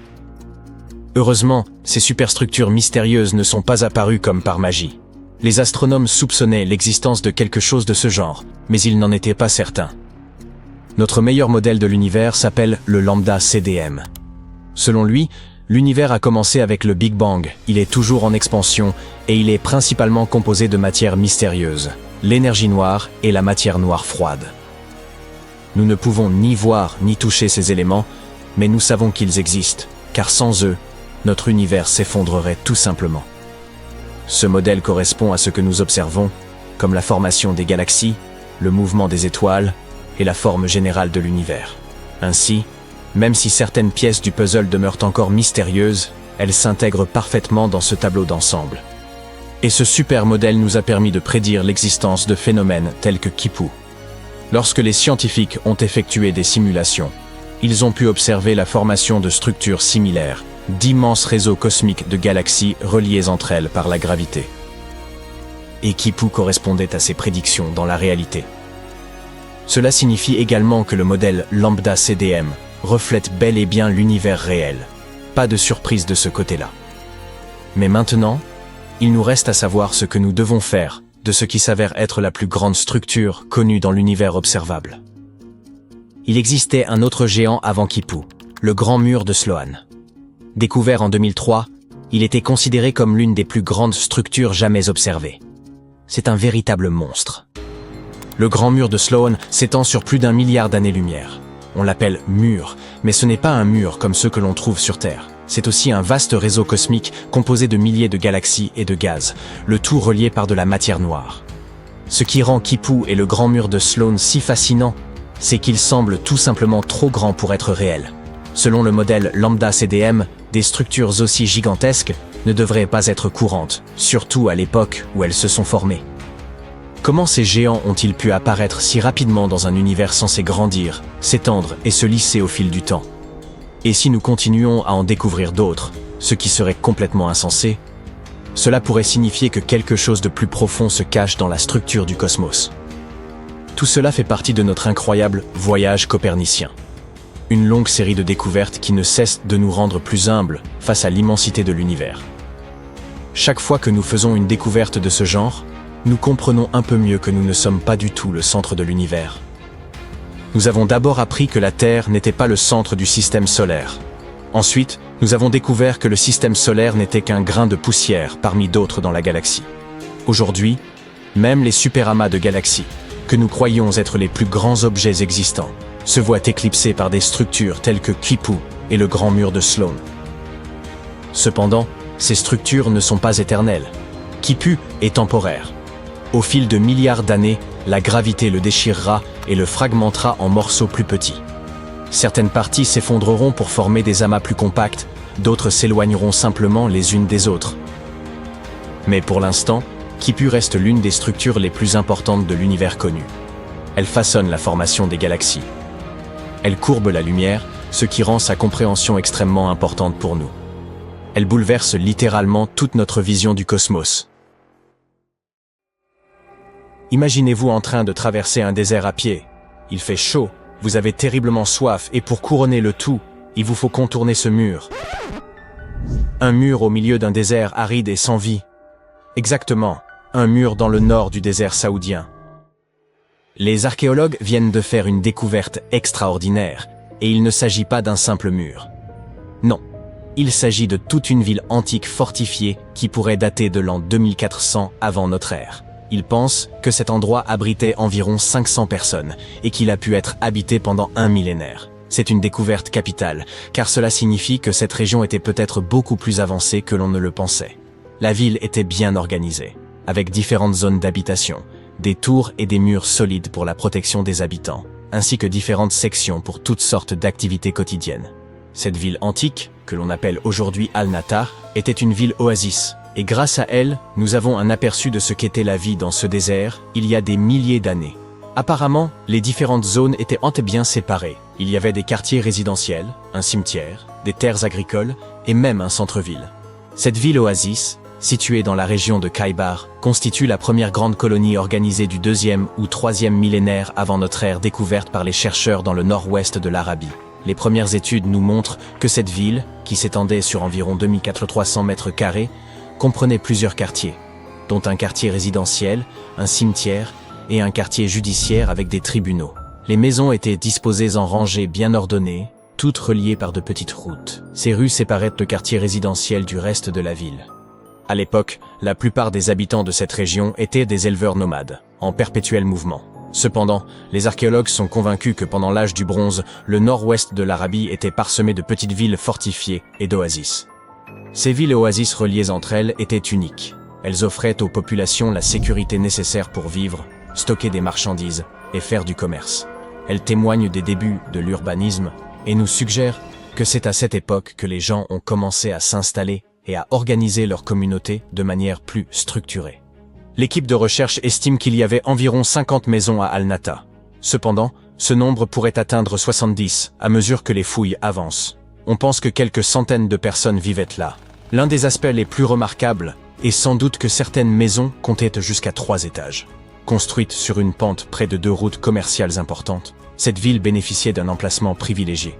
[SPEAKER 1] Heureusement, ces superstructures mystérieuses ne sont pas apparues comme par magie. Les astronomes soupçonnaient l'existence de quelque chose de ce genre, mais ils n'en étaient pas certains. Notre meilleur modèle de l'univers s'appelle le lambda CDM. Selon lui, l'univers a commencé avec le Big Bang, il est toujours en expansion et il est principalement composé de matière mystérieuse, l'énergie noire et la matière noire froide. Nous ne pouvons ni voir ni toucher ces éléments, mais nous savons qu'ils existent, car sans eux, notre univers s'effondrerait tout simplement. Ce modèle correspond à ce que nous observons, comme la formation des galaxies, le mouvement des étoiles et la forme générale de l'univers. Ainsi, même si certaines pièces du puzzle demeurent encore mystérieuses, elles s'intègrent parfaitement dans ce tableau d'ensemble. Et ce super modèle nous a permis de prédire l'existence de phénomènes tels que Kipu. Lorsque les scientifiques ont effectué des simulations, ils ont pu observer la formation de structures similaires, d'immenses réseaux cosmiques de galaxies reliées entre elles par la gravité. Et Kipu correspondait à ces prédictions dans la réalité. Cela signifie également que le modèle lambda CDM reflète bel et bien l'univers réel. Pas de surprise de ce côté-là. Mais maintenant, il nous reste à savoir ce que nous devons faire de ce qui s'avère être la plus grande structure connue dans l'univers observable. Il existait un autre géant avant Kipu, le Grand Mur de Sloan. Découvert en 2003, il était considéré comme l'une des plus grandes structures jamais observées. C'est un véritable monstre. Le Grand Mur de Sloan s'étend sur plus d'1 milliard d'années-lumière. On l'appelle mur, mais ce n'est pas un mur comme ceux que l'on trouve sur Terre. C'est aussi un vaste réseau cosmique composé de milliers de galaxies et de gaz, le tout relié par de la matière noire. Ce qui rend Kipu et le Grand Mur de Sloan si fascinants, c'est qu'il semble tout simplement trop grand pour être réel. Selon le modèle Lambda CDM, des structures aussi gigantesques ne devraient pas être courantes, surtout à l'époque où elles se sont formées. Comment ces géants ont-ils pu apparaître si rapidement dans un univers censé grandir, s'étendre et se lisser au fil du temps? Et si nous continuons à en découvrir d'autres, ce qui serait complètement insensé, cela pourrait signifier que quelque chose de plus profond se cache dans la structure du cosmos. Tout cela fait partie de notre incroyable voyage copernicien. Une longue série de découvertes qui ne cesse de nous rendre plus humbles face à l'immensité de l'univers. Chaque fois que nous faisons une découverte de ce genre, nous comprenons un peu mieux que nous ne sommes pas du tout le centre de l'univers. Nous avons d'abord appris que la Terre n'était pas le centre du système solaire. Ensuite, nous avons découvert que le système solaire n'était qu'un grain de poussière parmi d'autres dans la galaxie. Aujourd'hui, même les superamas de galaxies, que nous croyions être les plus grands objets existants, se voient éclipsés par des structures telles que Kipu et le Grand Mur de Sloan. Cependant, ces structures ne sont pas éternelles. Kipu est temporaire. Au fil de milliards d'années, la gravité le déchirera et le fragmentera en morceaux plus petits. Certaines parties s'effondreront pour former des amas plus compacts, d'autres s'éloigneront simplement les unes des autres. Mais pour l'instant, Kipu reste l'une des structures les plus importantes de l'univers connu. Elle façonne la formation des galaxies. Elle courbe la lumière, ce qui rend sa compréhension extrêmement importante pour nous. Elle bouleverse littéralement toute notre vision du cosmos. Imaginez-vous en train de traverser un désert à pied. Il fait chaud, vous avez terriblement soif et pour couronner le tout, il vous faut contourner ce mur. Un mur au milieu d'un désert aride et sans vie. Exactement, un mur dans le nord du désert saoudien. Les archéologues viennent de faire une découverte extraordinaire, et il ne s'agit pas d'un simple mur. Non, il s'agit de toute une ville antique fortifiée qui pourrait dater de l'an 2400 avant notre ère. Ils pensent que cet endroit abritait environ 500 personnes et qu'il a pu être habité pendant un millénaire. C'est une découverte capitale, car cela signifie que cette région était peut-être beaucoup plus avancée que l'on ne le pensait. La ville était bien organisée, avec différentes zones d'habitation, des tours et des murs solides pour la protection des habitants, ainsi que différentes sections pour toutes sortes d'activités quotidiennes. Cette ville antique, que l'on appelle aujourd'hui Al-Natar, était une ville oasis, et grâce à elle, nous avons un aperçu de ce qu'était la vie dans ce désert il y a des milliers d'années. Apparemment, les différentes zones étaient bien séparées. Il y avait des quartiers résidentiels, un cimetière, des terres agricoles et même un centre-ville. Cette ville oasis, située dans la région de Khaybar, constitue la première grande colonie organisée du 2e ou 3e millénaire avant notre ère découverte par les chercheurs dans le nord-ouest de l'Arabie. Les premières études nous montrent que cette ville, qui s'étendait sur environ 2400 mètres carrés, comprenait plusieurs quartiers, dont un quartier résidentiel, un cimetière et un quartier judiciaire avec des tribunaux. Les maisons étaient disposées en rangées bien ordonnées, toutes reliées par de petites routes. Ces rues séparaient le quartier résidentiel du reste de la ville. À l'époque, la plupart des habitants de cette région étaient des éleveurs nomades, en perpétuel mouvement. Cependant, les archéologues sont convaincus que pendant l'âge du bronze, le nord-ouest de l'Arabie était parsemé de petites villes fortifiées et d'oasis. Ces villes et oasis reliées entre elles étaient uniques. Elles offraient aux populations la sécurité nécessaire pour vivre, stocker des marchandises et faire du commerce. Elles témoignent des débuts de l'urbanisme et nous suggèrent que c'est à cette époque que les gens ont commencé à s'installer et à organiser leur communauté de manière plus structurée. L'équipe de recherche estime qu'il y avait environ 50 maisons à Al-Nata. Cependant, ce nombre pourrait atteindre 70 à mesure que les fouilles avancent. On pense que quelques centaines de personnes vivaient là. L'un des aspects les plus remarquables est sans doute que certaines maisons comptaient jusqu'à 3 étages. Construite sur une pente près de 2 routes commerciales importantes, cette ville bénéficiait d'un emplacement privilégié.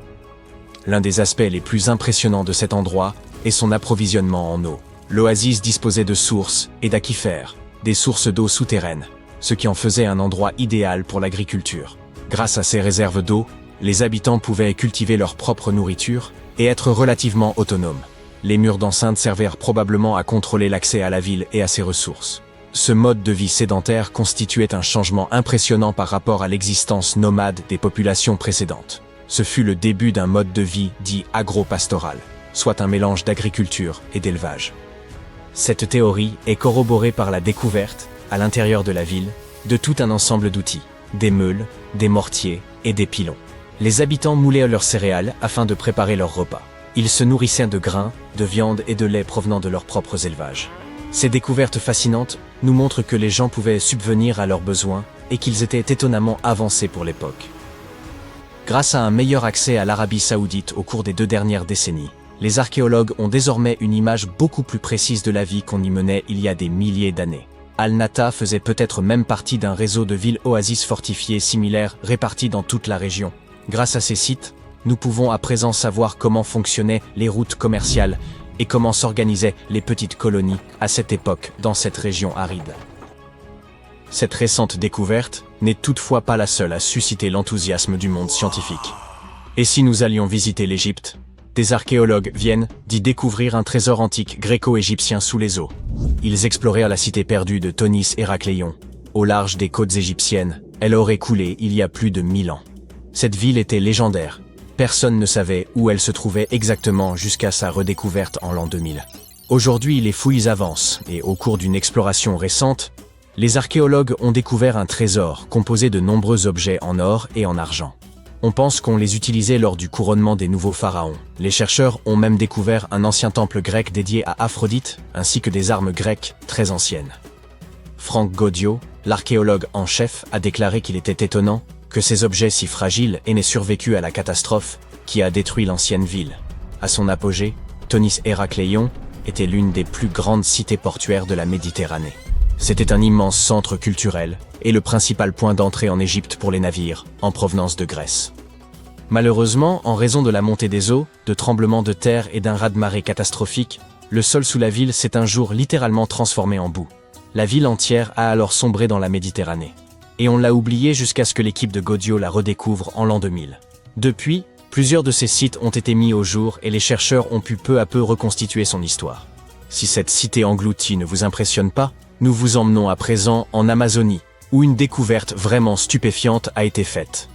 [SPEAKER 1] L'un des aspects les plus impressionnants de cet endroit est son approvisionnement en eau. L'oasis disposait de sources et d'aquifères, des sources d'eau souterraines, ce qui en faisait un endroit idéal pour l'agriculture. Grâce à ces réserves d'eau, Les habitants pouvaient cultiver leur propre nourriture et être relativement autonomes. Les murs d'enceinte servirent probablement à contrôler l'accès à la ville et à ses ressources. Ce mode de vie sédentaire constituait un changement impressionnant par rapport à l'existence nomade des populations précédentes. Ce fut le début d'un mode de vie dit agro-pastoral, soit un mélange d'agriculture et d'élevage. Cette théorie est corroborée par la découverte, à l'intérieur de la ville, de tout un ensemble d'outils, des meules, des mortiers et des pilons. Les habitants moulaient leurs céréales afin de préparer leurs repas. Ils se nourrissaient de grains, de viande et de lait provenant de leurs propres élevages. Ces découvertes fascinantes nous montrent que les gens pouvaient subvenir à leurs besoins et qu'ils étaient étonnamment avancés pour l'époque. Grâce à un meilleur accès à l'Arabie Saoudite au cours des 2 dernières décennies, les archéologues ont désormais une image beaucoup plus précise de la vie qu'on y menait il y a des milliers d'années. Al-Nata faisait peut-être même partie d'un réseau de villes oasis fortifiées similaires réparties dans toute la région. Grâce à ces sites, nous pouvons à présent savoir comment fonctionnaient les routes commerciales et comment s'organisaient les petites colonies à cette époque dans cette région aride. Cette récente découverte n'est toutefois pas la seule à susciter l'enthousiasme du monde scientifique. Et si nous allions visiter l'Égypte, des archéologues viennent d'y découvrir un trésor antique gréco-égyptien sous les eaux. Ils explorèrent la cité perdue de Tonis Héracléon. Au large des côtes égyptiennes, elle aurait coulé il y a plus de 1000 ans. Cette ville était légendaire. Personne ne savait où elle se trouvait exactement jusqu'à sa redécouverte en l'an 2000. Aujourd'hui, les fouilles avancent et au cours d'une exploration récente, les archéologues ont découvert un trésor composé de nombreux objets en or et en argent. On pense qu'on les utilisait lors du couronnement des nouveaux pharaons. Les chercheurs ont même découvert un ancien temple grec dédié à Aphrodite, ainsi que des armes grecques très anciennes. Franck Gaudio, l'archéologue en chef, a déclaré qu'il était étonnant que ces objets si fragiles aient survécu à la catastrophe qui a détruit l'ancienne ville. À son apogée, Tonis Héracléon était l'une des plus grandes cités portuaires de la Méditerranée. C'était un immense centre culturel et le principal point d'entrée en Égypte pour les navires en provenance de Grèce. Malheureusement, en raison de la montée des eaux, de tremblements de terre et d'un raz-de-marée catastrophique, le sol sous la ville s'est un jour littéralement transformé en boue. La ville entière a alors sombré dans la Méditerranée. Et on l'a oublié jusqu'à ce que l'équipe de Gaudio la redécouvre en l'an 2000. Depuis, plusieurs de ces sites ont été mis au jour et les chercheurs ont pu peu à peu reconstituer son histoire. Si cette cité engloutie ne vous impressionne pas, nous vous emmenons à présent en Amazonie, où une découverte vraiment stupéfiante a été faite.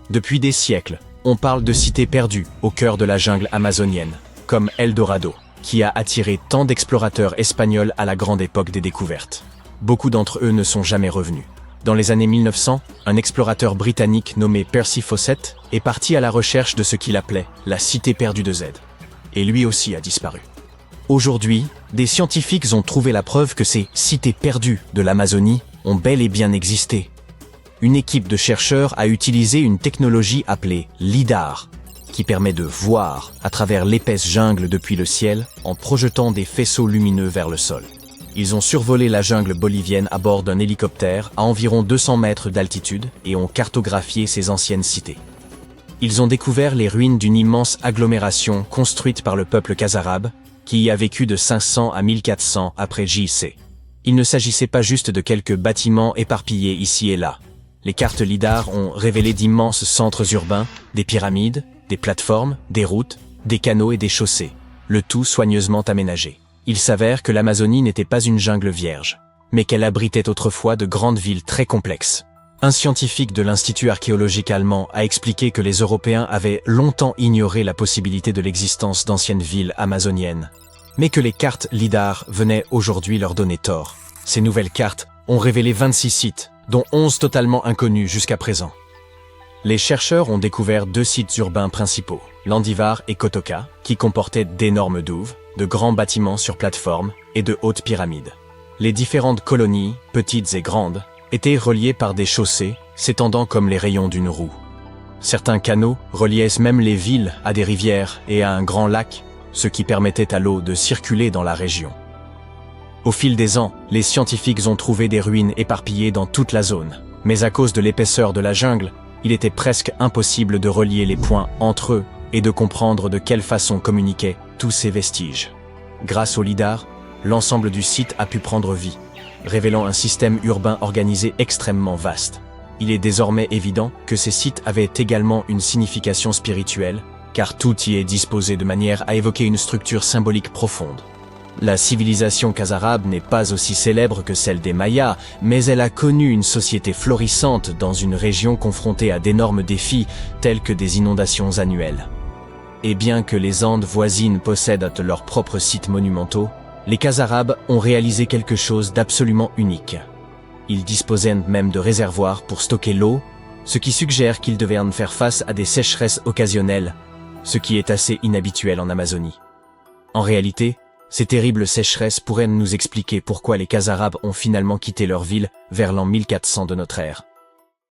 [SPEAKER 1] Depuis des siècles, on parle de cités perdues au cœur de la jungle amazonienne, comme El Dorado, qui a attiré tant d'explorateurs espagnols à la grande époque des découvertes. Beaucoup d'entre eux ne sont jamais revenus. Dans les années 1900, un explorateur britannique nommé Percy Fawcett est parti à la recherche de ce qu'il appelait la cité perdue de Z. Et lui aussi a disparu. Aujourd'hui, des scientifiques ont trouvé la preuve que ces cités perdues de l'Amazonie ont bel et bien existé. Une équipe de chercheurs a utilisé une technologie appelée LIDAR, qui permet de voir à travers l'épaisse jungle depuis le ciel en projetant des faisceaux lumineux vers le sol. Ils ont survolé la jungle bolivienne à bord d'un hélicoptère à environ 200 mètres d'altitude et ont cartographié ces anciennes cités. Ils ont découvert les ruines d'une immense agglomération construite par le peuple khazarabe, qui y a vécu de 500 à 1400 après JC. Il ne s'agissait pas juste de quelques bâtiments éparpillés ici et là. Les cartes LIDAR ont révélé d'immenses centres urbains, des pyramides, des plateformes, des routes, des canaux et des chaussées, le tout soigneusement aménagé. Il s'avère que l'Amazonie n'était pas une jungle vierge, mais qu'elle abritait autrefois de grandes villes très complexes. Un scientifique de l'Institut archéologique allemand a expliqué que les Européens avaient longtemps ignoré la possibilité de l'existence d'anciennes villes amazoniennes, mais que les cartes LIDAR venaient aujourd'hui leur donner tort. Ces nouvelles cartes ont révélé 26 sites, dont 11 totalement inconnus jusqu'à présent. Les chercheurs ont découvert 2 sites urbains principaux, Landivar et Kotoka, qui comportaient d'énormes douves, de grands bâtiments sur plateforme et de hautes pyramides. Les différentes colonies, petites et grandes, étaient reliées par des chaussées s'étendant comme les rayons d'une roue. Certains canaux reliaient même les villes à des rivières et à un grand lac, ce qui permettait à l'eau de circuler dans la région. Au fil des ans, les scientifiques ont trouvé des ruines éparpillées dans toute la zone, mais à cause de l'épaisseur de la jungle, il était presque impossible de relier les points entre eux et de comprendre de quelle façon communiquaient tous ces vestiges. Grâce au LIDAR, l'ensemble du site a pu prendre vie, révélant un système urbain organisé extrêmement vaste. Il est désormais évident que ces sites avaient également une signification spirituelle, car tout y est disposé de manière à évoquer une structure symbolique profonde. La civilisation khazarabe n'est pas aussi célèbre que celle des Mayas, mais elle a connu une société florissante dans une région confrontée à d'énormes défis tels que des inondations annuelles. Et bien que les Andes voisines possèdent leurs propres sites monumentaux, les Khazarabes ont réalisé quelque chose d'absolument unique. Ils disposaient même de réservoirs pour stocker l'eau, ce qui suggère qu'ils devaient faire face à des sécheresses occasionnelles, ce qui est assez inhabituel en Amazonie. En réalité, ces terribles sécheresses pourraient nous expliquer pourquoi les Khazarabes ont finalement quitté leur ville vers l'an 1400 de notre ère.